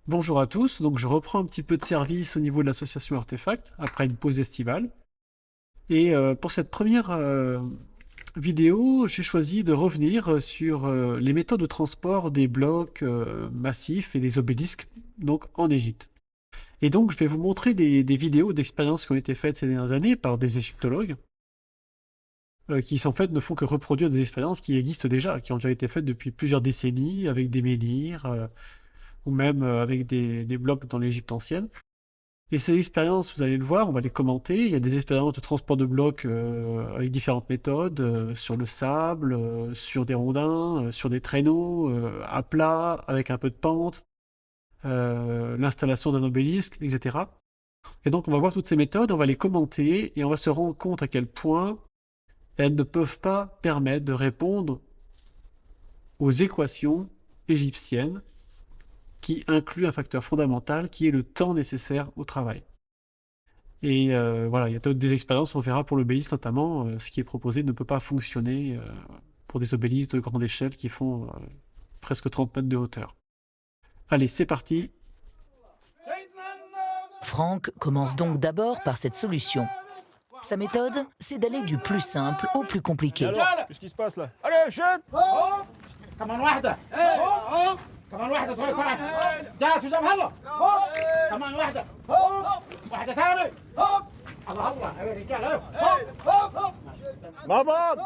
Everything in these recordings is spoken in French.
Bonjour à tous, donc je reprends un petit peu de service au niveau de l'association Artefact après une pause estivale. Et pour cette première vidéo, j'ai choisi de revenir sur les méthodes de transport des blocs massifs et des obélisques donc en Égypte. Et donc je vais vous montrer des vidéos d'expériences qui ont été faites ces dernières années par des égyptologues qui en fait ne font que reproduire des expériences qui existent déjà, qui ont déjà été faites depuis plusieurs décennies avec des menhirs ou même avec des blocs dans l'Égypte ancienne. Et ces expériences, vous allez le voir, on va les commenter. Il y a des expériences de transport de blocs avec différentes méthodes, sur le sable, sur des rondins, sur des traîneaux, à plat, avec un peu de pente, l'installation d'un obélisque, etc. Et donc on va voir toutes ces méthodes, on va les commenter et on va se rendre compte à quel point elles ne peuvent pas permettre de répondre aux équations égyptiennes qui incluent un facteur fondamental qui est le temps nécessaire au travail. Et voilà, il y a des expériences, on verra pour l'obélisque notamment, ce qui est proposé ne peut pas fonctionner pour des obélisques de grande échelle qui font presque 30 mètres de hauteur. Allez, c'est parti. Franck commence donc d'abord par cette solution. Sa méthode, c'est d'aller du plus simple au plus compliqué. Alors, qu'est-ce qui se passe là? Allez, chute! كمان واحدة كمان واحدة صغير طلعت جات وجاب هلا كمان واحدة واحدة ثانية الله الله يا رجال مع بعض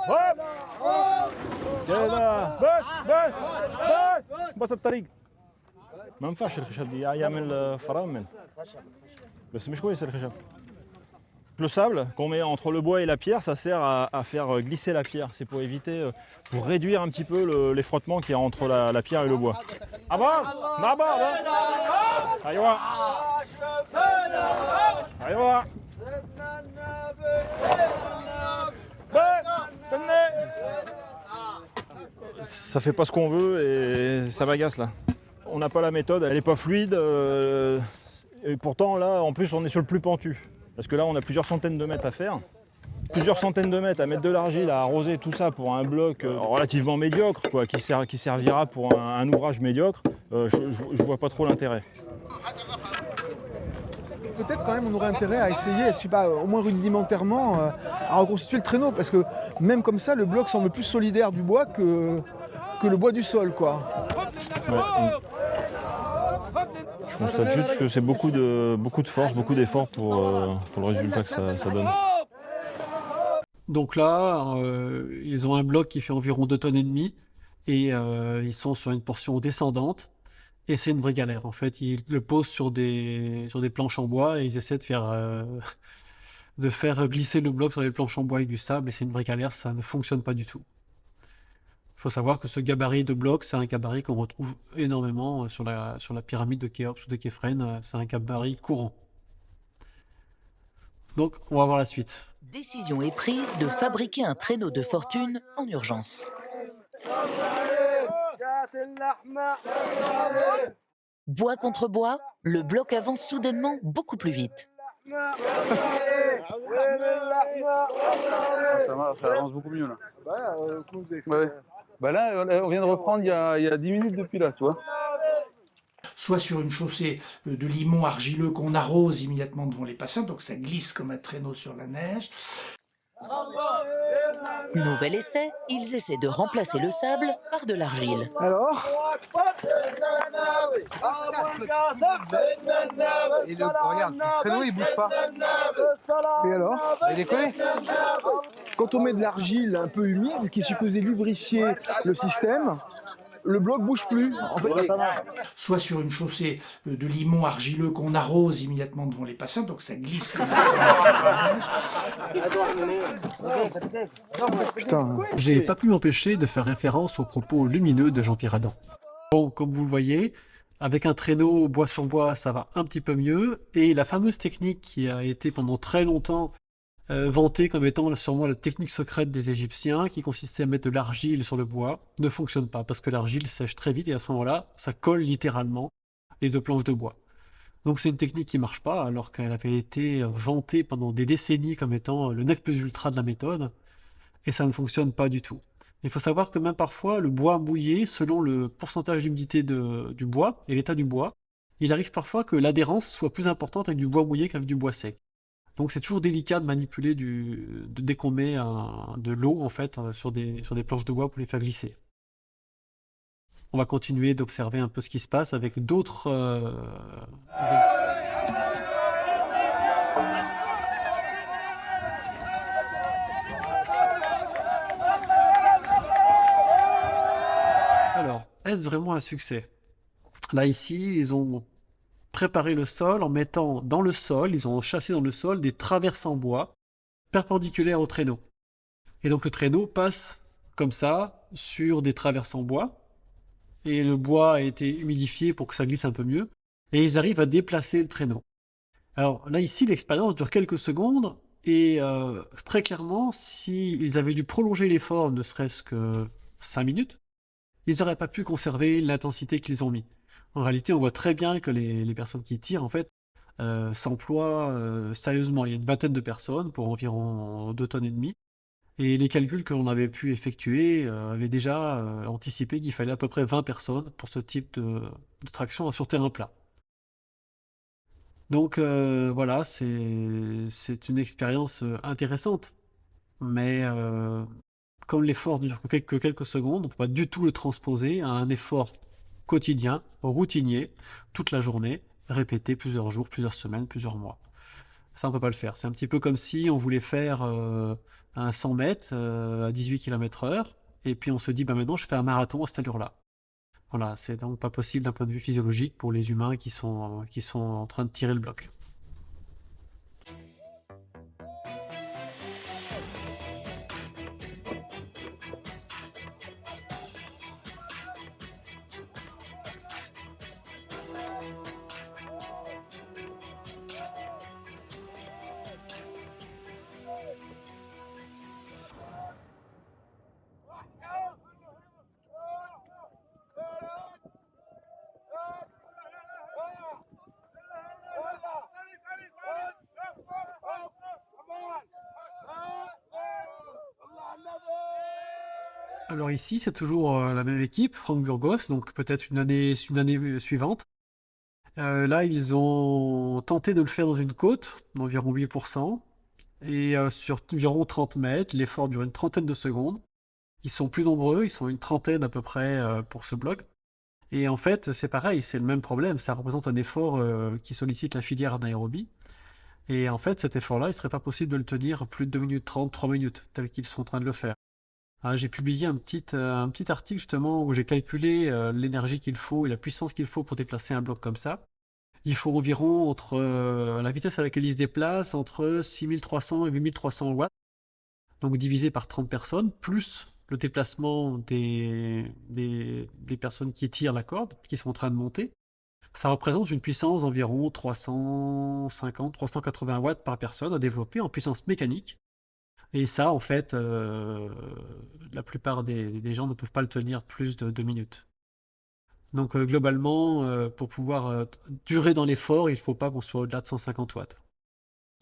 هوب كده بس الطريق ما ينفعش الخشب دي يعمل فرامل بس مش كويس الخشب. Le sable qu'on met entre le bois et la pierre, ça sert à faire glisser la pierre. C'est pour éviter, pour réduire un petit peu les frottements qu'il y a entre la pierre et le bois. Ça fait pas ce qu'on veut et ça bagasse là. On n'a pas la méthode, elle n'est pas fluide. Et pourtant là, en plus, on est sur le plus pentu. Parce que là, on a plusieurs centaines de mètres à faire. Plusieurs centaines de mètres à mettre de l'argile, à arroser tout ça pour un bloc relativement médiocre, quoi, qui servira pour un ouvrage médiocre. Je vois pas trop l'intérêt. Peut-être quand même on aurait intérêt à essayer, je sais pas, au moins rudimentairement, à reconstituer le traîneau. Parce que même comme ça, le bloc semble plus solidaire du bois que le bois du sol, quoi. Ouais. Je constate juste que c'est beaucoup de force, beaucoup d'efforts pour le résultat que ça donne. Donc là, ils ont un bloc qui fait environ 2 tonnes et demie et ils sont sur une portion descendante et c'est une vraie galère en fait. Ils le posent sur des planches en bois et ils essaient de faire glisser le bloc sur les planches en bois avec du sable et c'est une vraie galère, ça ne fonctionne pas du tout. Il faut savoir que ce gabarit de bloc, c'est un gabarit qu'on retrouve énormément sur la pyramide de Khéops ou de Képhren, c'est un gabarit courant. Donc on va voir la suite. Décision est prise de fabriquer un traîneau de fortune en urgence. Bois contre bois, le bloc avance soudainement beaucoup plus vite. Ça avance beaucoup mieux là. Bah là, on vient de reprendre il y a 10 minutes depuis là, tu vois. Soit sur une chaussée de limon argileux qu'on arrose immédiatement devant les passants, donc ça glisse comme un traîneau sur la neige. Nouvel essai, ils essaient de remplacer le sable par de l'argile. Alors, Regarde, le traîneau il bouge pas. et alors Il est collé. quand on met de l'argile un peu humide, qui est supposée lubrifier le système, le bloc bouge plus. En fait, Soit sur une chaussée de limon argileux qu'on arrose immédiatement devant les passants, donc ça glisse comme un traîneau sur la neige. putain. J'ai pas pu m'empêcher de faire référence aux propos lumineux de Jean-Pierre Adam. Bon, comme vous le voyez, avec un traîneau bois sur bois, ça va un petit peu mieux. Et la fameuse technique qui a été pendant très longtemps vantée comme étant sûrement la technique secrète des Égyptiens, qui consistait à mettre de l'argile sur le bois, ne fonctionne pas, parce que l'argile sèche très vite et à ce moment-là, ça colle littéralement les deux planches de bois. Donc c'est une technique qui marche pas, alors qu'elle avait été vantée pendant des décennies comme étant le nec plus ultra de la méthode, et ça ne fonctionne pas du tout. Il faut savoir que même parfois, le bois mouillé, selon le pourcentage d'humidité du bois et l'état du bois, il arrive parfois que l'adhérence soit plus importante avec du bois mouillé qu'avec du bois sec. Donc c'est toujours délicat de manipuler dès qu'on met de l'eau en fait sur des planches de bois pour les faire glisser. On va continuer d'observer un peu ce qui se passe avec d'autres Alors, est-ce vraiment un succès? Là, ici, ils ont préparé le sol en mettant dans le sol, ils ont chassé dans le sol des traverses en bois perpendiculaires au traîneau. Et donc le traîneau passe comme ça sur des traverses en bois, et le bois a été humidifié pour que ça glisse un peu mieux, et ils arrivent à déplacer le traîneau. Alors là, ici, l'expérience dure quelques secondes, et très clairement, s'ils avaient dû prolonger l'effort ne serait-ce que 5 minutes, ils n'auraient pas pu conserver l'intensité qu'ils ont mis. En réalité, on voit très bien que les personnes qui tirent, en fait, s'emploient sérieusement. Il y a une vingtaine de personnes pour environ 2,5 tonnes. Et les calculs que l'on avait pu effectuer avaient déjà anticipé qu'il fallait à peu près 20 personnes pour ce type de traction sur terrain plat. Donc voilà, c'est une expérience intéressante. Mais comme l'effort ne dure que quelques secondes, on ne peut pas du tout le transposer à un effort quotidien, routinier, toute la journée, répété plusieurs jours, plusieurs semaines, plusieurs mois. Ça, on ne peut pas le faire. C'est un petit peu comme si on voulait faire un 100 mètres à 18 km/h, et puis on se dit, bah maintenant je fais un marathon à cette allure-là. Voilà, c'est donc pas possible d'un point de vue physiologique pour les humains qui sont en train de tirer le bloc. Alors ici, c'est toujours la même équipe, Franck Burgos, donc peut-être une année suivante. Là, ils ont tenté de le faire dans une côte, d'environ 8%, et sur environ 30 mètres, l'effort dure une trentaine de secondes. Ils sont plus nombreux, ils sont une trentaine à peu près pour ce bloc. Et en fait, c'est pareil, c'est le même problème, ça représente un effort qui sollicite la filière anaérobie. Et en fait, cet effort-là, il ne serait pas possible de le tenir plus de 2 minutes 30, 3 minutes, tel qu'ils sont en train de le faire. J'ai publié un petit article justement où j'ai calculé l'énergie qu'il faut et la puissance qu'il faut pour déplacer un bloc comme ça. Il faut environ, entre la vitesse à laquelle il se déplace, entre 6300 et 8300 watts, donc divisé par 30 personnes, plus le déplacement des personnes qui tirent la corde, qui sont en train de monter. Ça représente une puissance d'environ 350-380 watts par personne à développer en puissance mécanique. Et ça, en fait, la plupart des gens ne peuvent pas le tenir plus de 2 minutes. Donc globalement, pour pouvoir durer dans l'effort, il ne faut pas qu'on soit au-delà de 150 watts.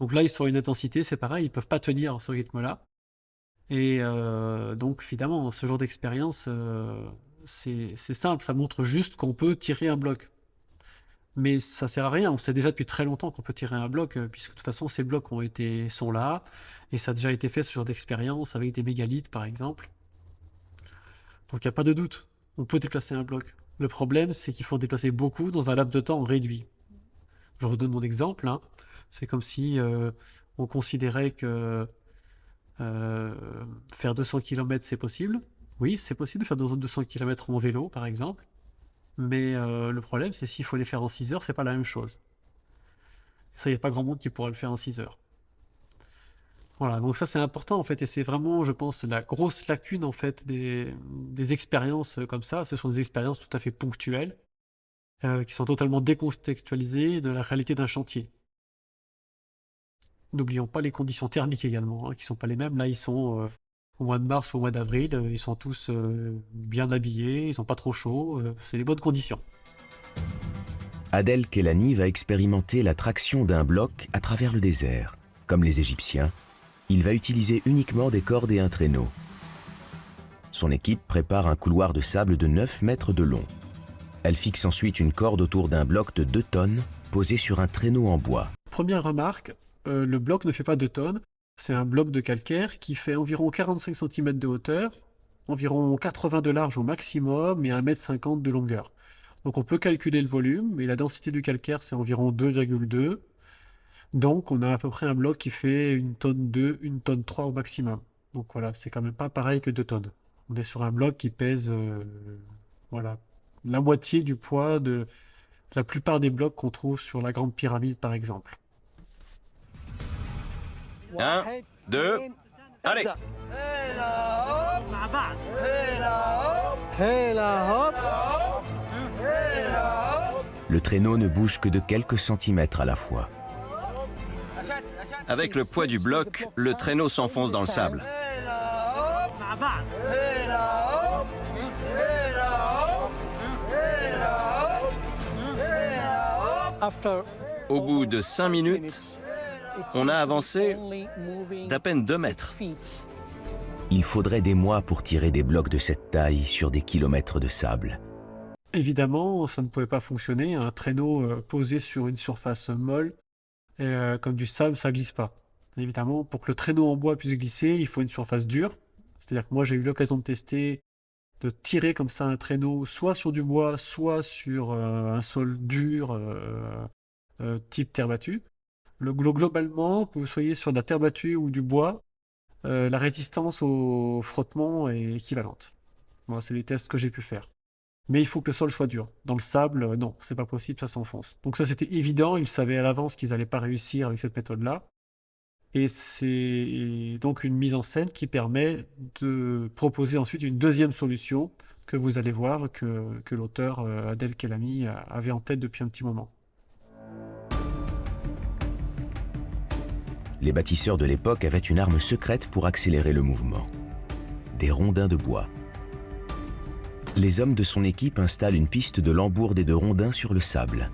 Donc là, ils sont à une intensité, c'est pareil, ils ne peuvent pas tenir ce rythme-là. Et donc évidemment, ce genre d'expérience, c'est simple, ça montre juste qu'on peut tirer un bloc. Mais ça sert à rien, on sait déjà depuis très longtemps qu'on peut tirer un bloc, puisque de toute façon ces blocs sont là, et ça a déjà été fait ce genre d'expérience avec des mégalithes par exemple. Donc il n'y a pas de doute, on peut déplacer un bloc. Le problème c'est qu'il faut en déplacer beaucoup dans un laps de temps réduit. Je redonne mon exemple, hein. C'est comme si on considérait que faire 200 km c'est possible. Oui, c'est possible de faire 200 km en vélo par exemple. Mais le problème, c'est s'il faut les faire en 6 heures, c'est pas la même chose. Ça, il n'y a pas grand monde qui pourra le faire en 6 heures. Voilà, donc ça c'est important en fait, et c'est vraiment, je pense, la grosse lacune en fait des expériences comme ça. Ce sont des expériences tout à fait ponctuelles, qui sont totalement décontextualisées de la réalité d'un chantier. N'oublions pas les conditions thermiques également, hein, qui sont pas les mêmes. Là, ils sont au mois de mars ou au mois d'avril, ils sont tous bien habillés, ils sont pas trop chauds, c'est les bonnes conditions. Adel Kelani va expérimenter la traction d'un bloc à travers le désert. Comme les Égyptiens, il va utiliser uniquement des cordes et un traîneau. Son équipe prépare un couloir de sable de 9 mètres de long. Elle fixe ensuite une corde autour d'un bloc de 2 tonnes posé sur un traîneau en bois. Première remarque, le bloc ne fait pas 2 tonnes. C'est un bloc de calcaire qui fait environ 45 cm de hauteur, environ 80 de large au maximum et 1,50 m de longueur. Donc on peut calculer le volume, et la densité du calcaire c'est environ 2,2. Donc on a à peu près un bloc qui fait 1 tonne 2, 1 tonne 3 au maximum. Donc voilà, c'est quand même pas pareil que 2 tonnes. On est sur un bloc qui pèse voilà, la moitié du poids de la plupart des blocs qu'on trouve sur la Grande Pyramide par exemple. 1, 2, allez! Le traîneau ne bouge que de quelques centimètres à la fois. Avec le poids du bloc, le traîneau s'enfonce dans le sable. Au bout de 5 minutes, on a avancé d'à peine 2 mètres. Il faudrait des mois pour tirer des blocs de cette taille sur des kilomètres de sable. Évidemment, ça ne pouvait pas fonctionner. Un traîneau posé sur une surface molle, comme du sable, ça glisse pas. Évidemment, pour que le traîneau en bois puisse glisser, il faut une surface dure. C'est-à-dire que moi, j'ai eu l'occasion de tester, de tirer comme ça un traîneau, soit sur du bois, soit sur un sol dur, type terre battue. Globalement, que vous soyez sur de la terre battue ou du bois, la résistance au frottement est équivalente. Moi, c'est les tests que j'ai pu faire. Mais il faut que le sol soit dur. Dans le sable, non, c'est pas possible, ça s'enfonce. Donc ça, c'était évident, ils savaient à l'avance qu'ils n'allaient pas réussir avec cette méthode-là. Et c'est donc une mise en scène qui permet de proposer ensuite une deuxième solution que vous allez voir que l'auteur Adel Kelami avait en tête depuis un petit moment. Les bâtisseurs de l'époque avaient une arme secrète pour accélérer le mouvement. Des rondins de bois. Les hommes de son équipe installent une piste de lambourde et de rondins sur le sable.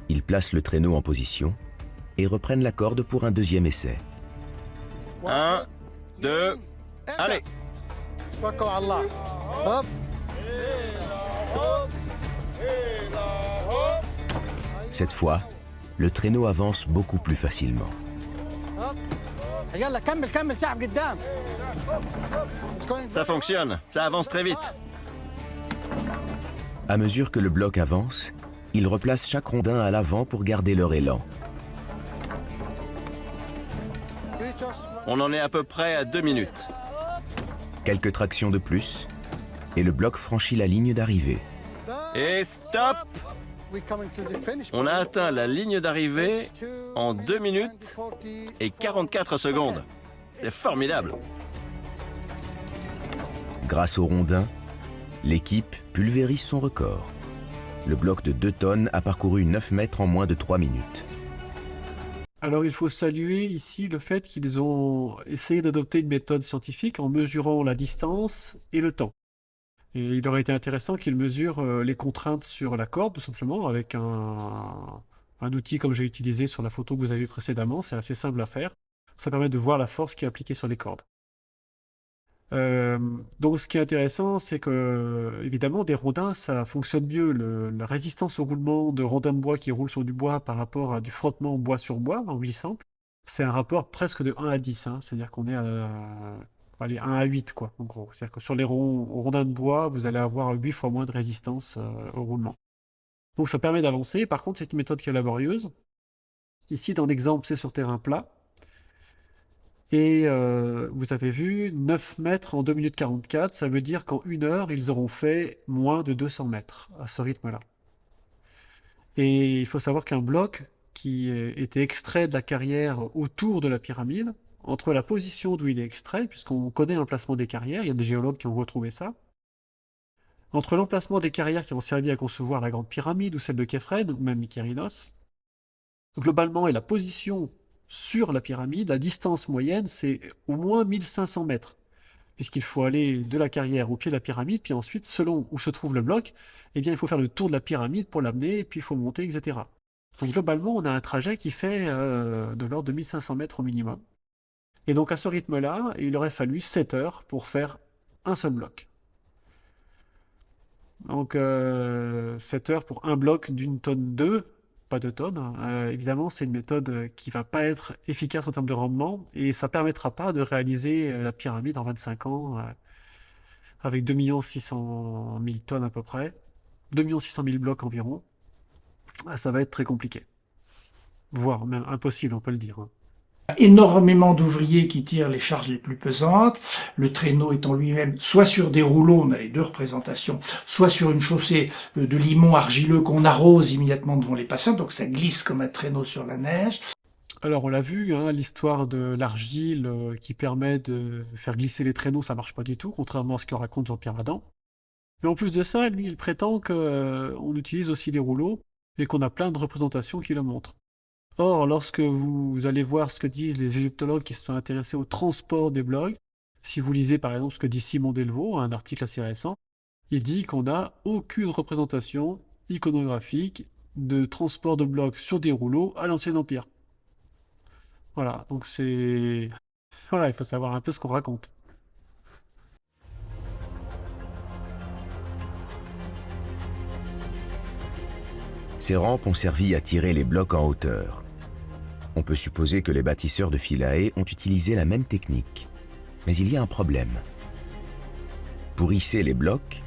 Ils placent le traîneau en position et reprennent la corde pour un deuxième essai. 1, 2, allez! Cette fois, le traîneau avance beaucoup plus facilement. Ça fonctionne, ça avance très vite. À mesure que le bloc avance, ils replacent chaque rondin à l'avant pour garder leur élan. On en est à peu près à 2 minutes. Quelques tractions de plus, et le bloc franchit la ligne d'arrivée. Et stop! On a atteint la ligne d'arrivée en 2 minutes et 44 secondes. C'est formidable. Grâce aux rondins, l'équipe pulvérise son record. Le bloc de 2 tonnes a parcouru 9 mètres en moins de 3 minutes. Alors il faut saluer ici le fait qu'ils ont essayé d'adopter une méthode scientifique en mesurant la distance et le temps. Et il aurait été intéressant qu'ils mesurent les contraintes sur la corde, tout simplement, avec un outil comme j'ai utilisé sur la photo que vous avez vue précédemment. C'est assez simple à faire. Ça permet de voir la force qui est appliquée sur les cordes. Donc ce qui est intéressant, c'est que, évidemment, des rondins, ça fonctionne mieux. La résistance au roulement de rondins de bois qui roulent sur du bois par rapport à du frottement bois sur bois en glissant, c'est un rapport presque de 1 à 10. Hein. C'est-à-dire qu'on est à... Allez, 1 à 8, quoi, en gros. C'est-à-dire que sur les rondins de bois, vous allez avoir 8 fois moins de résistance au roulement. Donc ça permet d'avancer. Par contre, c'est une méthode qui est laborieuse. Ici, dans l'exemple, c'est sur terrain plat. Et vous avez vu, 9 mètres en 2 minutes 44, ça veut dire qu'en 1 heure, ils auront fait moins de 200 mètres à ce rythme-là. Et il faut savoir qu'un bloc qui était extrait de la carrière autour de la pyramide, entre la position d'où il est extrait, puisqu'on connaît l'emplacement des carrières, il y a des géologues qui ont retrouvé ça, entre l'emplacement des carrières qui ont servi à concevoir la Grande Pyramide, ou celle de Képhren, ou même Mykérinos, globalement, et la position sur la pyramide, la distance moyenne, c'est au moins 1500 mètres, puisqu'il faut aller de la carrière au pied de la pyramide, puis ensuite, selon où se trouve le bloc, eh bien, il faut faire le tour de la pyramide pour l'amener, et puis il faut monter, etc. Donc globalement, on a un trajet qui fait de l'ordre de 1500 mètres au minimum. Et donc à ce rythme-là, il aurait fallu 7 heures pour faire un seul bloc. Donc 7 heures pour un bloc d'une tonne 2, pas de tonnes, hein. Évidemment, c'est une méthode qui va pas être efficace en termes de rendement et ça permettra pas de réaliser la pyramide en 25 ans avec 2 600 000 tonnes à peu près, 2 600 000 blocs environ. Ça va être très compliqué, voire même impossible, on peut le dire, hein. Énormément d'ouvriers qui tirent les charges les plus pesantes, le traîneau étant lui-même soit sur des rouleaux, on a les deux représentations, soit sur une chaussée de limon argileux qu'on arrose immédiatement devant les passants, donc ça glisse comme un traîneau sur la neige. Alors on l'a vu, hein, l'histoire de l'argile qui permet de faire glisser les traîneaux, ça marche pas du tout, contrairement à ce que raconte Jean-Pierre Adam. Mais en plus de ça, lui, il prétend qu'on utilise aussi les rouleaux et qu'on a plein de représentations qui le montrent. Or, lorsque vous allez voir ce que disent les égyptologues qui se sont intéressés au transport des blocs, si vous lisez par exemple ce que dit Simon Delvaux, un article assez récent, il dit qu'on n'a aucune représentation iconographique de transport de blocs sur des rouleaux à l'Ancien Empire. Voilà, donc c'est... Voilà, il faut savoir un peu ce qu'on raconte. Ces rampes ont servi à tirer les blocs en hauteur. On peut supposer que les bâtisseurs de Philae ont utilisé la même technique. Mais il y a un problème. Pour hisser les blocs,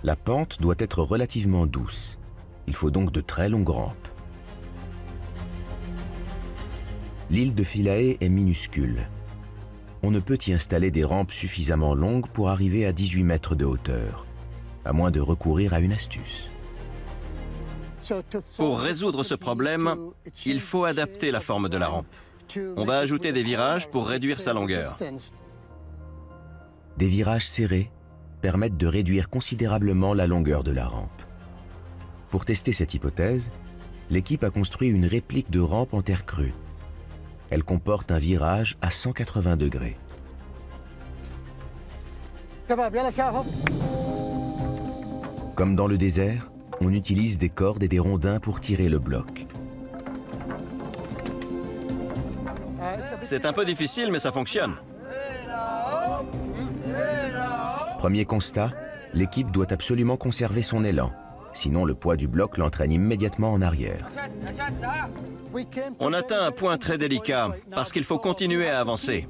la pente doit être relativement douce. Il faut donc de très longues rampes. L'île de Philae est minuscule. On ne peut y installer des rampes suffisamment longues pour arriver à 18 mètres de hauteur, à moins de recourir à une astuce. Pour résoudre ce problème, il faut adapter la forme de la rampe. On va ajouter des virages pour réduire sa longueur. Des virages serrés permettent de réduire considérablement la longueur de la rampe. Pour tester cette hypothèse, l'équipe a construit une réplique de rampe en terre crue. Elle comporte un virage à 180 degrés. Comme dans le désert, on utilise des cordes et des rondins pour tirer le bloc. C'est un peu difficile, mais ça fonctionne. Premier constat, l'équipe doit absolument conserver son élan. Sinon, le poids du bloc l'entraîne immédiatement en arrière. On atteint un point très délicat, parce qu'il faut continuer à avancer.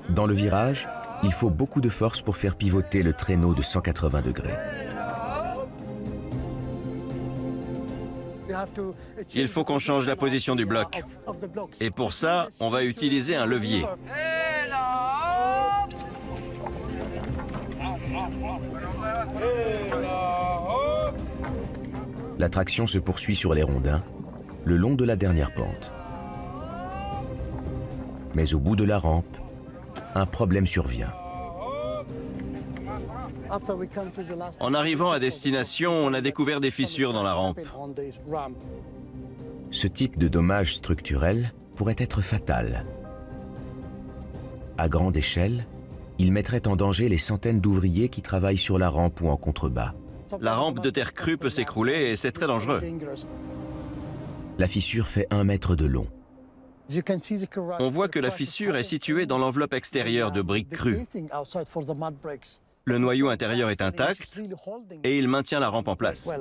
Dans le virage, il faut beaucoup de force pour faire pivoter le traîneau de 180 degrés. Il faut qu'on change la position du bloc. Et pour ça, on va utiliser un levier. La traction se poursuit sur les rondins, le long de la dernière pente. Mais au bout de la rampe, un problème survient. En arrivant à destination, on a découvert des fissures dans la rampe. Ce type de dommage structurel pourrait être fatal. À grande échelle, il mettrait en danger les centaines d'ouvriers qui travaillent sur la rampe ou en contrebas. La rampe de terre crue peut s'écrouler et c'est très dangereux. La fissure fait 1 mètre de long. On voit que la fissure est située dans l'enveloppe extérieure de briques crues. Le noyau intérieur est intact et il maintient la rampe en place.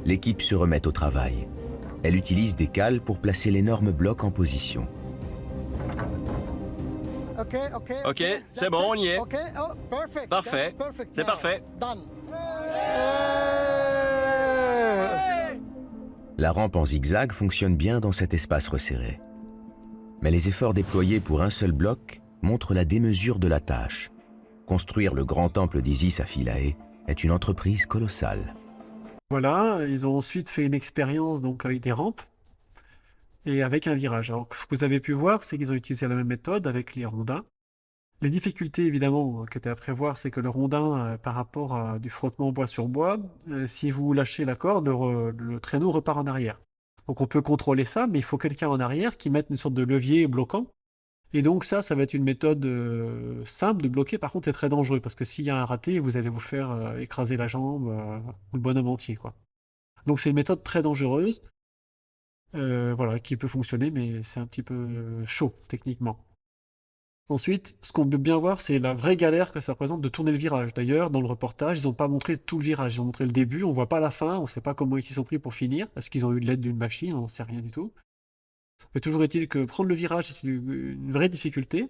L'équipe se remet au travail. Elle utilise des cales pour placer l'énorme bloc en position. Ok, c'est bon, on y est. Parfait, c'est parfait. La rampe en zigzag fonctionne bien dans cet espace resserré. Mais les efforts déployés pour un seul bloc montrent la démesure de la tâche. Construire le grand temple d'Isis à Philae est une entreprise colossale. Voilà, ils ont ensuite fait une expérience donc avec des rampes et avec un virage. Alors, ce que vous avez pu voir, c'est qu'ils ont utilisé la même méthode avec les rondins. Les difficultés, évidemment, que tu as à prévoir, c'est que le rondin, par rapport à du frottement bois sur bois, si vous lâchez la corde, le traîneau repart en arrière. Donc on peut contrôler ça, mais il faut quelqu'un en arrière qui mette une sorte de levier bloquant. Et donc ça va être une méthode simple de bloquer. Par contre, c'est très dangereux, parce que s'il y a un raté, vous allez vous faire écraser la jambe ou le bonhomme entier, quoi. Donc c'est une méthode très dangereuse, voilà, qui peut fonctionner, mais c'est un petit peu chaud, techniquement. Ensuite, ce qu'on peut bien voir, c'est la vraie galère que ça représente de tourner le virage. D'ailleurs, dans le reportage, ils n'ont pas montré tout le virage. Ils ont montré le début, on voit pas la fin, on ne sait pas comment ils s'y sont pris pour finir. Est-ce qu'ils ont eu de l'aide d'une machine? On n'en sait rien du tout. Mais toujours est-il que prendre le virage, c'est une vraie difficulté.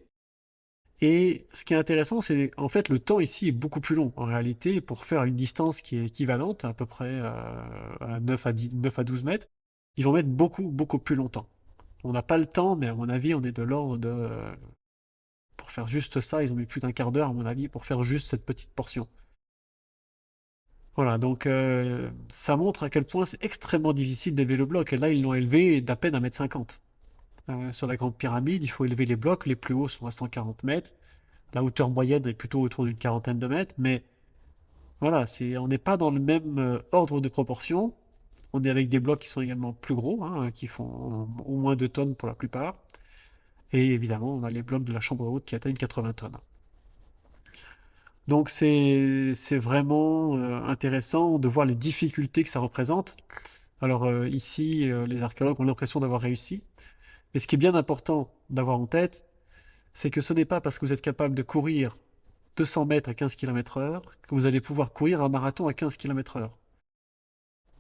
Et ce qui est intéressant, c'est en fait le temps ici est beaucoup plus long. En réalité, pour faire une distance qui est équivalente, à peu près à 9 à 12 mètres, ils vont mettre beaucoup plus longtemps. On n'a pas le temps, mais à mon avis, on est de l'ordre de... Pour faire juste ça, ils ont mis plus d'un quart d'heure, à mon avis, pour faire juste cette petite portion. Voilà, donc ça montre à quel point c'est extrêmement difficile d'élever le bloc. Et là, ils l'ont élevé d'à peine 1,50 m. Sur la grande pyramide, il faut élever les blocs. Les plus hauts sont à 140 mètres. La hauteur moyenne est plutôt autour d'une quarantaine de mètres. Mais voilà, on n'est pas dans le même ordre de proportion. On est avec des blocs qui sont également plus gros, hein, qui font au moins 2 tonnes pour la plupart. Et évidemment, on a les blocs de la chambre haute qui atteignent 80 tonnes. Donc c'est vraiment intéressant de voir les difficultés que ça représente. Alors ici, les archéologues ont l'impression d'avoir réussi. Mais ce qui est bien important d'avoir en tête, c'est que ce n'est pas parce que vous êtes capable de courir 200 mètres à 15 km/h que vous allez pouvoir courir un marathon à 15 km/h.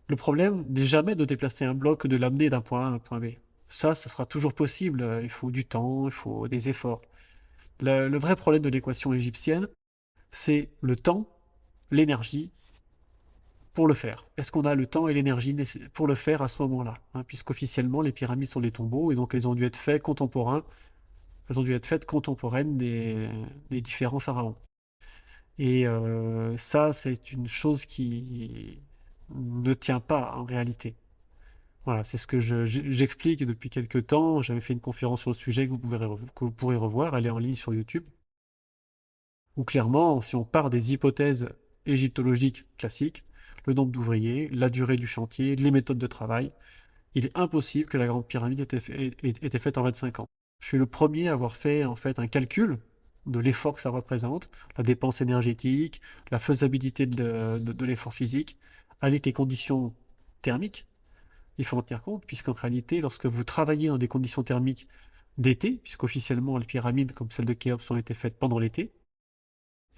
Le problème n'est jamais de déplacer un bloc, de l'amener d'un point A à un point B. Ça sera toujours possible. Il faut du temps, il faut des efforts. Le vrai problème de l'équation égyptienne, c'est le temps, l'énergie pour le faire. Est-ce qu'on a le temps et l'énergie pour le faire à ce moment-là, hein, puisqu'officiellement, les pyramides sont des tombeaux, et donc elles ont dû être faites contemporaines des différents pharaons. Et ça, c'est une chose qui ne tient pas en réalité. Voilà, c'est ce que j'explique depuis quelques temps. J'avais fait une conférence sur le sujet que vous pourrez revoir, elle est en ligne sur YouTube. Où clairement, si on part des hypothèses égyptologiques classiques, le nombre d'ouvriers, la durée du chantier, les méthodes de travail, il est impossible que la grande pyramide ait été faite en 25 ans. Je suis le premier à avoir fait en fait un calcul de l'effort que ça représente, la dépense énergétique, la faisabilité de l'effort physique, avec les conditions thermiques. Il faut en tenir compte, puisqu'en réalité, lorsque vous travaillez dans des conditions thermiques d'été, puisqu'officiellement les pyramides comme celle de Khéops ont été faites pendant l'été,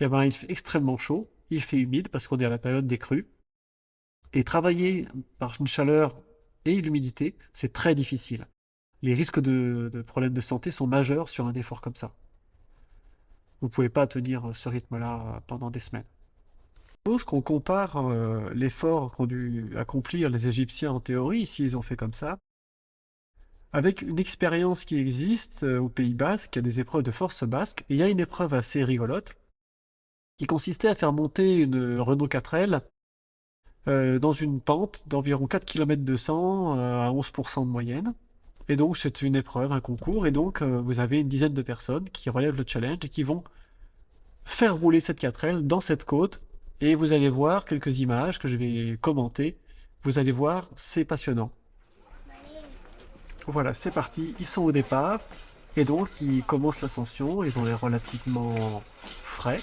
eh ben, il fait extrêmement chaud, il fait humide parce qu'on est à la période des crues, et travailler par une chaleur et l'humidité, c'est très difficile. Les risques de problèmes de santé sont majeurs sur un effort comme ça. Vous ne pouvez pas tenir ce rythme-là pendant des semaines. Suppose qu'on compare l'effort qu'ont dû accomplir les Égyptiens en théorie, si ils ont fait comme ça, avec une expérience qui existe au Pays Basque, il y a des épreuves de force basque, et il y a une épreuve assez rigolote, qui consistait à faire monter une Renault 4L dans une pente d'environ 4 km 200 à 11% de moyenne. Et donc c'est une épreuve, un concours, et donc vous avez une dizaine de personnes qui relèvent le challenge et qui vont faire rouler cette 4L dans cette côte, et vous allez voir quelques images que je vais commenter. Vous allez voir, c'est passionnant. Voilà, c'est parti, ils sont au départ, et donc ils commencent l'ascension, ils ont l'air relativement frais.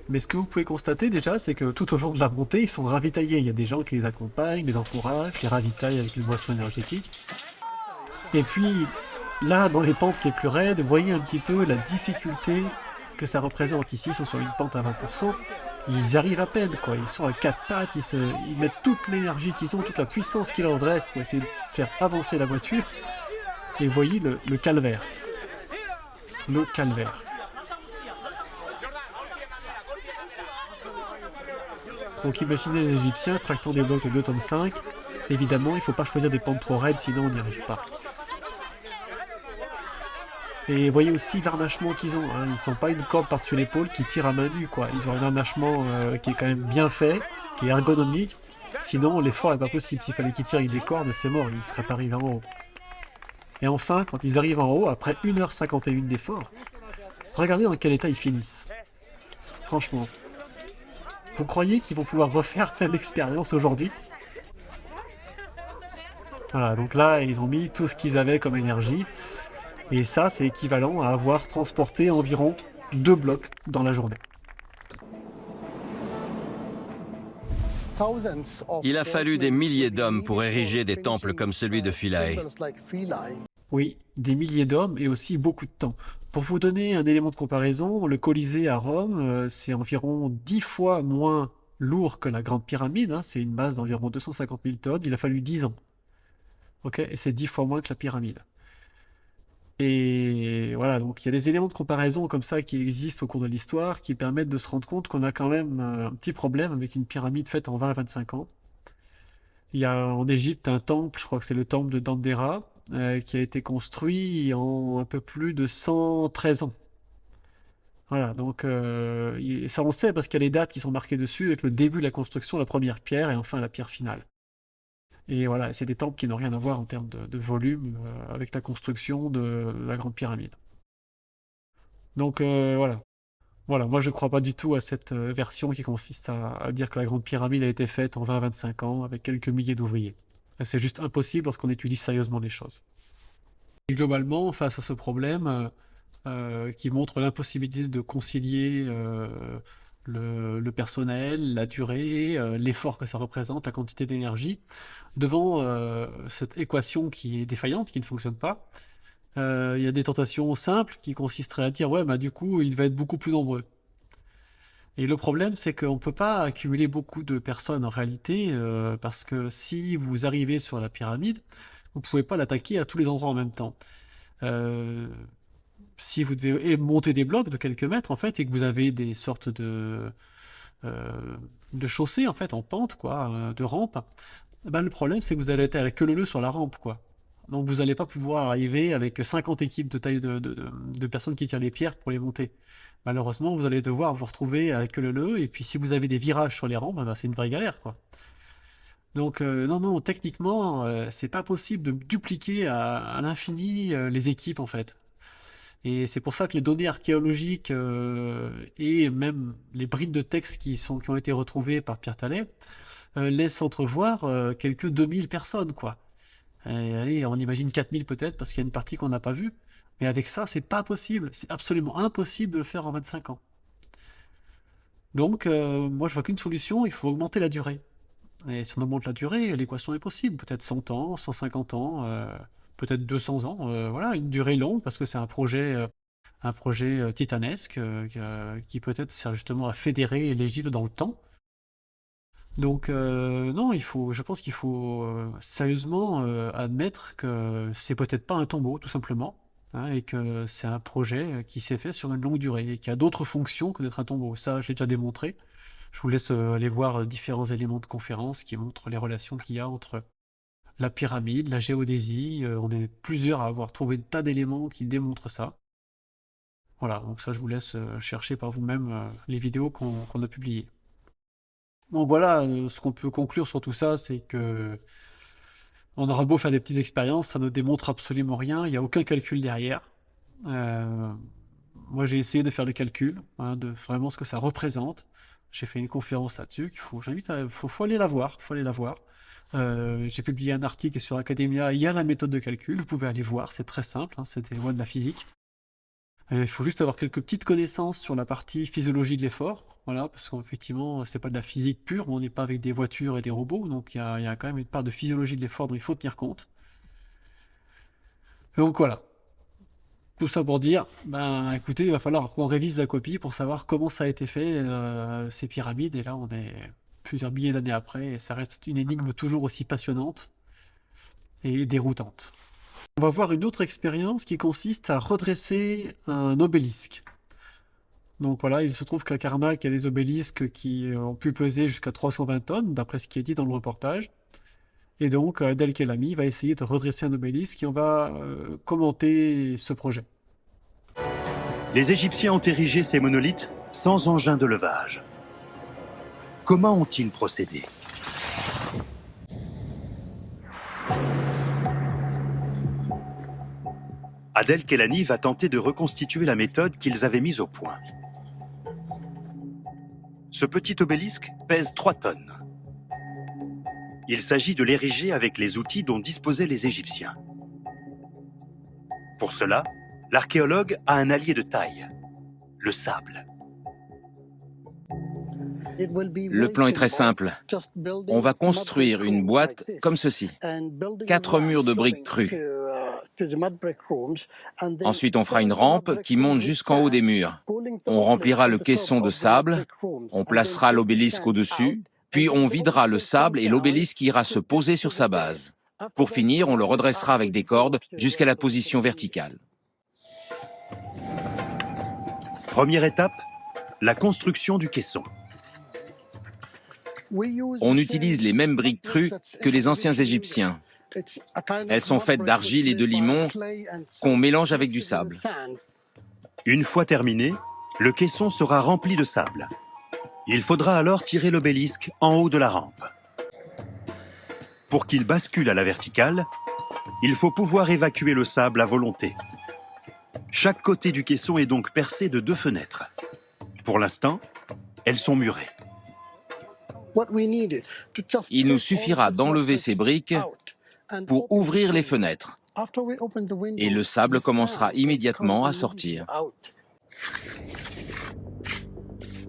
Mais ce que vous pouvez constater déjà, c'est que tout au long de la montée, ils sont ravitaillés. Il y a des gens qui les accompagnent, les encouragent, les ravitaillent avec une boisson énergétique. Et puis, là, dans les pentes les plus raides, vous voyez un petit peu la difficulté que ça représente. Ici, ils sont sur une pente à 20%. Ils arrivent à peine, quoi. Ils sont à 4 pattes, ils mettent toute l'énergie qu'ils ont, toute la puissance qu'il leur reste pour essayer de faire avancer la voiture. Et vous voyez le calvaire. Le calvaire. Donc imaginez les Égyptiens tractant des blocs de 2,5 tonnes. Évidemment, il ne faut pas choisir des pentes trop raides, sinon on n'y arrive pas. Et voyez aussi l'harnachement qu'ils ont. Hein. Ils ne sont pas une corde par-dessus l'épaule qui tire à main nue, quoi. Ils ont un harnachement qui est quand même bien fait, qui est ergonomique. Sinon, l'effort n'est pas possible. S'il fallait qu'ils tirent avec des cordes, c'est mort, ils ne seraient pas arrivés en haut. Et enfin, quand ils arrivent en haut, après 1h51 d'effort, regardez dans quel état ils finissent. Franchement. Vous croyez qu'ils vont pouvoir refaire l'expérience aujourd'hui? Voilà, donc là, ils ont mis tout ce qu'ils avaient comme énergie. Et ça, c'est équivalent à avoir transporté environ 2 blocs dans la journée. Il a fallu des milliers d'hommes pour ériger des temples comme celui de Philae. Oui, des milliers d'hommes et aussi beaucoup de temps. Pour vous donner un élément de comparaison, le Colisée à Rome, c'est environ 10 fois moins lourd que la Grande Pyramide, hein, c'est une masse d'environ 250 000 tonnes, il a fallu 10 ans. Ok, et c'est 10 fois moins que la pyramide. Et voilà, donc il y a des éléments de comparaison comme ça qui existent au cours de l'histoire qui permettent de se rendre compte qu'on a quand même un petit problème avec une pyramide faite en 20 à 25 ans. Il y a en Égypte un temple, je crois que c'est le temple de Dendera, qui a été construit en un peu plus de 113 ans. Voilà, donc ça on sait parce qu'il y a les dates qui sont marquées dessus avec le début de la construction, la première pierre et enfin la pierre finale. Et voilà, c'est des temples qui n'ont rien à voir en termes de volume avec la construction de la Grande Pyramide. Donc voilà. Voilà, moi je ne crois pas du tout à cette version qui consiste à dire que la Grande Pyramide a été faite en 20 à 25 ans avec quelques milliers d'ouvriers. C'est juste impossible lorsqu'on étudie sérieusement les choses. Et globalement, face à ce problème qui montre l'impossibilité de concilier le personnel, la durée, l'effort que ça représente, la quantité d'énergie, devant cette équation qui est défaillante, qui ne fonctionne pas, il y a des tentations simples qui consisteraient à dire ouais, bah du coup, il va être beaucoup plus nombreux. Et le problème, c'est qu'on ne peut pas accumuler beaucoup de personnes en réalité, parce que si vous arrivez sur la pyramide, vous ne pouvez pas l'attaquer à tous les endroits en même temps. Si vous devez monter des blocs de quelques mètres, en fait, et que vous avez des sortes de chaussées, en fait, en pente, quoi, de rampe, ben, le problème, c'est que vous allez être avec queue leu sur la rampe, quoi. Donc vous n'allez pas pouvoir arriver avec 50 équipes de taille de personnes qui tirent les pierres pour les monter. Malheureusement, vous allez devoir vous retrouver avec queue leu, et puis si vous avez des virages sur les rampes, ben, c'est une vraie galère, quoi. Donc non, techniquement, c'est pas possible de dupliquer à l'infini les équipes, en fait. Et c'est pour ça que les données archéologiques et même les bribes de texte qui ont été retrouvées par Pierre Tallet laissent entrevoir quelques 2000 personnes, quoi. Allez, on imagine 4000 peut-être, parce qu'il y a une partie qu'on n'a pas vue. Mais avec ça, c'est pas possible. C'est absolument impossible de le faire en 25 ans. Donc, moi, je vois qu'une solution, il faut augmenter la durée. Et si on augmente la durée, l'équation est possible. Peut-être 100 ans, 150 ans, peut-être 200 ans. Voilà, une durée longue, parce que c'est un projet titanesque qui peut-être sert justement à fédérer l'Égypte dans le temps. Donc non, je pense qu'il faut sérieusement admettre que c'est peut-être pas un tombeau, tout simplement, hein, et que c'est un projet qui s'est fait sur une longue durée et qui a d'autres fonctions que d'être un tombeau. Ça, je l'ai déjà démontré. Je vous laisse aller voir différents éléments de conférence qui montrent les relations qu'il y a entre la pyramide, la géodésie. On est plusieurs à avoir trouvé des tas d'éléments qui démontrent ça. Voilà, donc ça, je vous laisse chercher par vous-même les vidéos qu'on a publiées. Donc voilà, ce qu'on peut conclure sur tout ça, c'est que on aura beau faire des petites expériences, ça ne démontre absolument rien, il n'y a aucun calcul derrière. Moi j'ai essayé de faire le calcul, hein, de vraiment ce que ça représente. J'ai fait une conférence là-dessus, faut aller la voir, j'ai publié un article sur Academia, il y a la méthode de calcul, vous pouvez aller voir, c'est très simple, hein, c'est des lois de la physique. Il faut juste avoir quelques petites connaissances sur la partie physiologie de l'effort, voilà, parce qu'effectivement, c'est pas de la physique pure, on n'est pas avec des voitures et des robots, donc il y a quand même une part de physiologie de l'effort dont il faut tenir compte. Donc voilà. Tout ça pour dire, ben écoutez, il va falloir qu'on révise la copie pour savoir comment ça a été fait, ces pyramides, et là on est plusieurs milliers d'années après, et ça reste une énigme toujours aussi passionnante et déroutante. On va voir une autre expérience qui consiste à redresser un obélisque. Donc voilà, il se trouve qu'à Karnak, il y a des obélisques qui ont pu peser jusqu'à 320 tonnes, d'après ce qui est dit dans le reportage. Et donc, Adel Kelami va essayer de redresser un obélisque et on va commenter ce projet. Les Égyptiens ont érigé ces monolithes sans engin de levage. Comment ont-ils procédé ? Adel Kelani va tenter de reconstituer la méthode qu'ils avaient mise au point. Ce petit obélisque pèse 3 tonnes. Il s'agit de l'ériger avec les outils dont disposaient les Égyptiens. Pour cela, l'archéologue a un allié de taille, le sable. Le plan est très simple. On va construire une boîte comme ceci. 4 murs de briques crues. Ensuite, on fera une rampe qui monte jusqu'en haut des murs. On remplira le caisson de sable, on placera l'obélisque au-dessus, puis on videra le sable et l'obélisque ira se poser sur sa base. Pour finir, on le redressera avec des cordes jusqu'à la position verticale. Première étape, la construction du caisson. On utilise les mêmes briques crues que les anciens Égyptiens. Elles sont faites d'argile et de limon qu'on mélange avec du sable. Une fois terminé, le caisson sera rempli de sable. Il faudra alors tirer l'obélisque en haut de la rampe. Pour qu'il bascule à la verticale, il faut pouvoir évacuer le sable à volonté. Chaque côté du caisson est donc percé de 2 fenêtres. Pour l'instant, elles sont murées. Il nous suffira d'enlever ces briques pour ouvrir les fenêtres. Et le sable commencera immédiatement à sortir.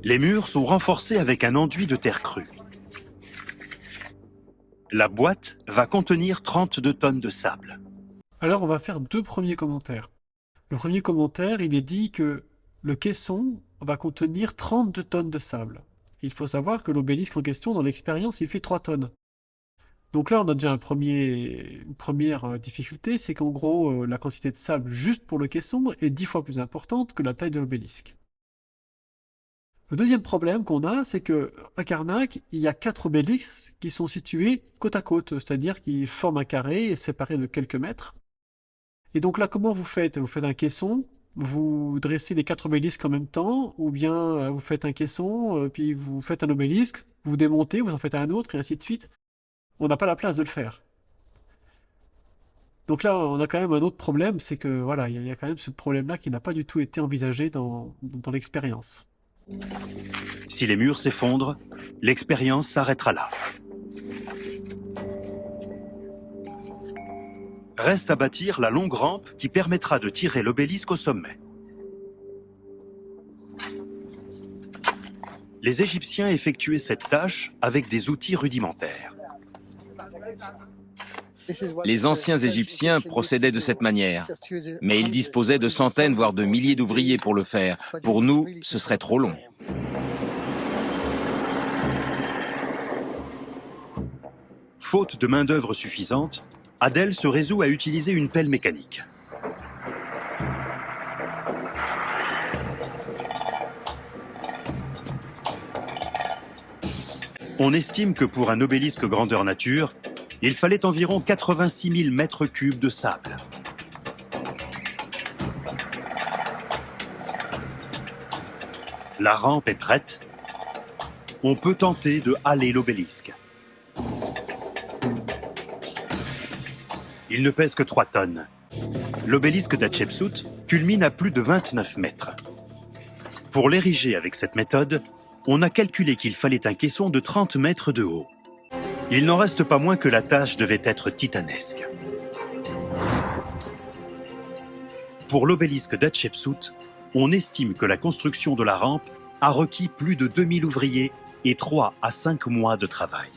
Les murs sont renforcés avec un enduit de terre crue. La boîte va contenir 32 tonnes de sable. Alors on va faire 2 premiers commentaires. Le premier commentaire, il est dit que le caisson va contenir 32 tonnes de sable. Il faut savoir que l'obélisque en question, dans l'expérience, il fait 3 tonnes. Donc là, on a déjà une première difficulté, c'est qu'en gros, la quantité de sable juste pour le caisson est 10 fois plus importante que la taille de l'obélisque. Le deuxième problème qu'on a, c'est que à Karnak, il y a 4 obélisques qui sont situés côte à côte, c'est-à-dire qui forment un carré et séparés de quelques mètres. Et donc là, comment vous faites? Vous faites un caisson, vous dressez les 4 obélisques en même temps, ou bien vous faites un caisson, puis vous faites un obélisque, vous démontez, vous en faites un autre, et ainsi de suite. On n'a pas la place de le faire. Donc là, on a quand même un autre problème, c'est que voilà, il y a quand même ce problème-là qui n'a pas du tout été envisagé dans l'expérience. Si les murs s'effondrent, l'expérience s'arrêtera là. Reste à bâtir la longue rampe qui permettra de tirer l'obélisque au sommet. Les Égyptiens effectuaient cette tâche avec des outils rudimentaires. Les anciens Égyptiens procédaient de cette manière, mais ils disposaient de centaines, voire de milliers d'ouvriers pour le faire. Pour nous, ce serait trop long. Faute de main-d'œuvre suffisante, Adel se résout à utiliser une pelle mécanique. On estime que pour un obélisque grandeur nature, il fallait environ 86 000 mètres cubes de sable. La rampe est prête. On peut tenter de haler l'obélisque. Il ne pèse que 3 tonnes. L'obélisque d'Hatchepsout culmine à plus de 29 mètres. Pour l'ériger avec cette méthode, on a calculé qu'il fallait un caisson de 30 mètres de haut. Il n'en reste pas moins que la tâche devait être titanesque. Pour l'obélisque d'Hatchepsout, on estime que la construction de la rampe a requis plus de 2000 ouvriers et 3 à 5 mois de travail.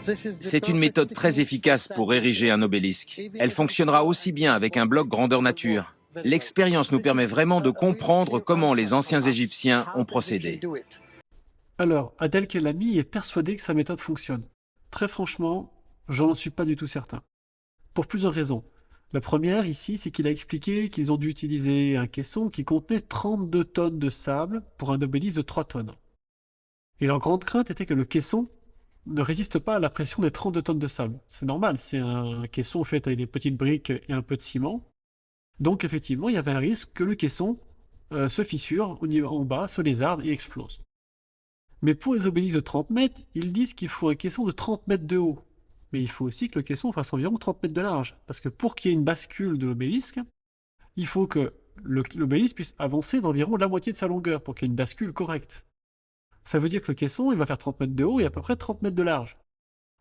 C'est une méthode très efficace pour ériger un obélisque. Elle fonctionnera aussi bien avec un bloc grandeur nature. L'expérience nous permet vraiment de comprendre comment les anciens Égyptiens ont procédé. Alors, Adel Kelami est persuadé que sa méthode fonctionne. Très franchement, j'en suis pas du tout certain. Pour plusieurs raisons. La première, ici, c'est qu'il a expliqué qu'ils ont dû utiliser un caisson qui contenait 32 tonnes de sable pour un obélisque de 3 tonnes. Et leur grande crainte était que le caisson ne résiste pas à la pression des 32 tonnes de sable. C'est normal, c'est un caisson fait avec des petites briques et un peu de ciment. Donc effectivement, il y avait un risque que le caisson se fissure en bas, se lézarde et explose. Mais pour les obélisques de 30 mètres, ils disent qu'il faut un caisson de 30 mètres de haut. Mais il faut aussi que le caisson fasse environ 30 mètres de large. Parce que pour qu'il y ait une bascule de l'obélisque, il faut que l'obélisque puisse avancer d'environ la moitié de sa longueur pour qu'il y ait une bascule correcte. Ça veut dire que le caisson, il va faire 30 mètres de haut et à peu près 30 mètres de large.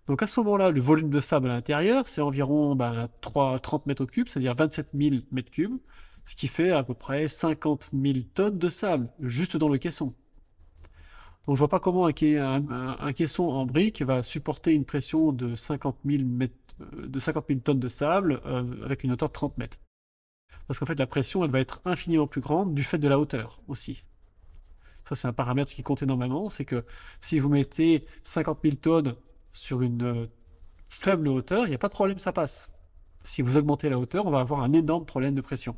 Donc à ce moment-là, le volume de sable à l'intérieur, c'est environ 30 mètres au cube, c'est-à-dire 27 000 mètres cubes, Ce qui fait à peu près 50 000 tonnes de sable, juste dans le caisson. Donc je vois pas comment un caisson en briques va supporter une pression de 50 000 tonnes de sable avec une hauteur de 30 mètres. Parce qu'en fait la pression elle va être infiniment plus grande du fait de la hauteur aussi. Ça c'est un paramètre qui compte énormément, c'est que si vous mettez 50 000 tonnes sur une faible hauteur, il n'y a pas de problème, ça passe. Si vous augmentez la hauteur, on va avoir un énorme problème de pression.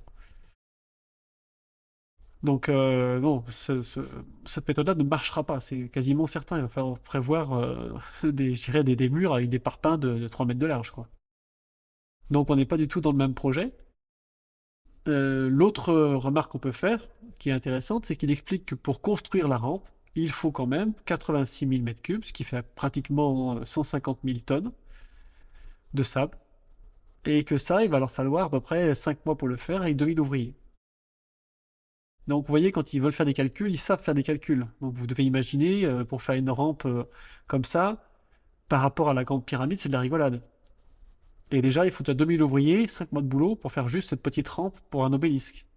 Donc non, cette méthode-là ne marchera pas, c'est quasiment certain. Il va falloir prévoir des murs avec des parpaings de 3 mètres de large, quoi. Donc on n'est pas du tout dans le même projet. L'autre remarque qu'on peut faire, qui est intéressante, c'est qu'il explique que pour construire la rampe, il faut quand même 86 000 m3, ce qui fait pratiquement 150 000 tonnes de sable. Et que ça, il va leur falloir à peu près 5 mois pour le faire avec 2000 ouvriers. Donc vous voyez, quand ils veulent faire des calculs, ils savent faire des calculs. Donc vous devez imaginer, pour faire une rampe comme ça, par rapport à la grande pyramide, c'est de la rigolade. Et déjà, il faut déjà 2000 ouvriers, 5 mois de boulot pour faire juste cette petite rampe pour un obélisque.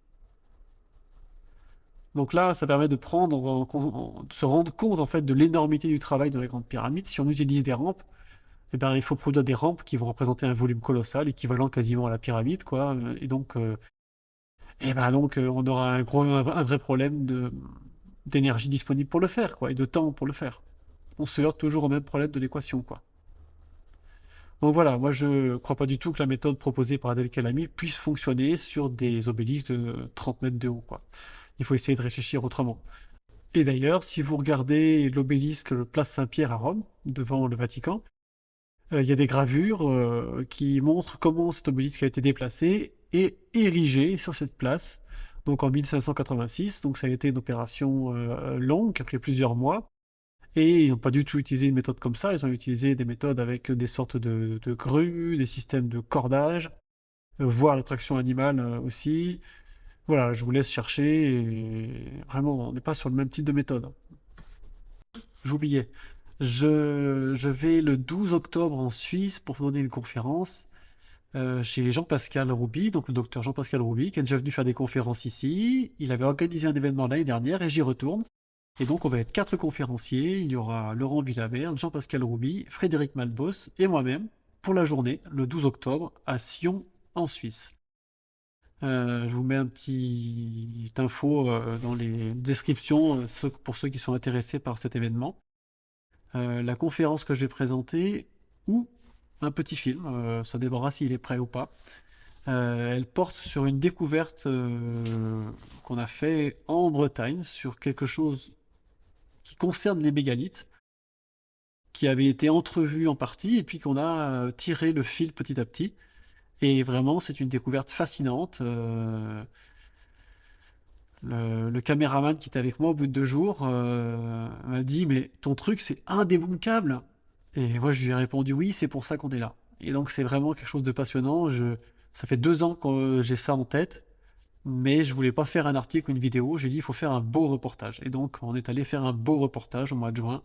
Donc là, ça permet de se rendre compte en fait de l'énormité du travail de la grande pyramide. Si on utilise des rampes, eh ben, il faut produire des rampes qui vont représenter un volume colossal, équivalent quasiment à la pyramide, quoi. Et donc, on aura un vrai problème d'énergie disponible pour le faire, quoi, et de temps pour le faire. On se heurte toujours au même problème de l'équation, quoi. Donc voilà, moi je crois pas du tout que la méthode proposée par Adel Kalami puisse fonctionner sur des obélisques de 30 mètres de haut, quoi. Il faut essayer de réfléchir autrement. Et d'ailleurs, si vous regardez l'obélisque Place Saint-Pierre à Rome, devant le Vatican, il y a des gravures qui montrent comment cet obélisque a été déplacé et érigé sur cette place, donc en 1586. Donc ça a été une opération longue, qui a pris plusieurs mois. Et ils n'ont pas du tout utilisé une méthode comme ça, ils ont utilisé des méthodes avec des sortes de grues, des systèmes de cordage, voire la traction animale aussi. Voilà, je vous laisse chercher, et vraiment, on n'est pas sur le même type de méthode. J'oubliais. Je vais le 12 octobre en Suisse pour donner une conférence chez Jean-Pascal Rouby, donc le docteur Jean-Pascal Rouby, qui est déjà venu faire des conférences ici. Il avait organisé un événement l'année dernière et j'y retourne. Et donc on va être 4 conférenciers. Il y aura Laurent Villaverde, Jean-Pascal Rouby, Frédéric Malbos et moi-même pour la journée, le 12 octobre, à Sion, en Suisse. Je vous mets un petit info dans les descriptions pour ceux qui sont intéressés par cet événement. La conférence que je vais présenter, ou un petit film, ça dépendra s'il est prêt ou pas, elle porte sur une découverte qu'on a fait en Bretagne, sur quelque chose qui concerne les mégalithes, qui avait été entrevu en partie, et puis qu'on a tiré le fil petit à petit. Et vraiment, c'est une découverte fascinante. Le caméraman qui était avec moi au bout de 2 jours m'a dit « Mais ton truc, c'est indébunkable !» Et moi, je lui ai répondu « Oui, c'est pour ça qu'on est là. » Et donc, c'est vraiment quelque chose de passionnant. Ça fait 2 ans que j'ai ça en tête, mais je voulais pas faire un article ou une vidéo. J'ai dit « Il faut faire un beau reportage. » Et donc, on est allé faire un beau reportage au mois de juin.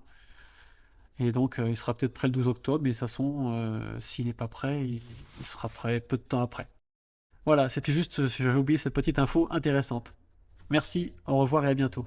Et donc, il sera peut-être prêt le 12 octobre, mais de toute façon, s'il n'est pas prêt, il sera prêt peu de temps après. Voilà, c'était juste, j'avais oublié cette petite info intéressante. Merci, au revoir et à bientôt.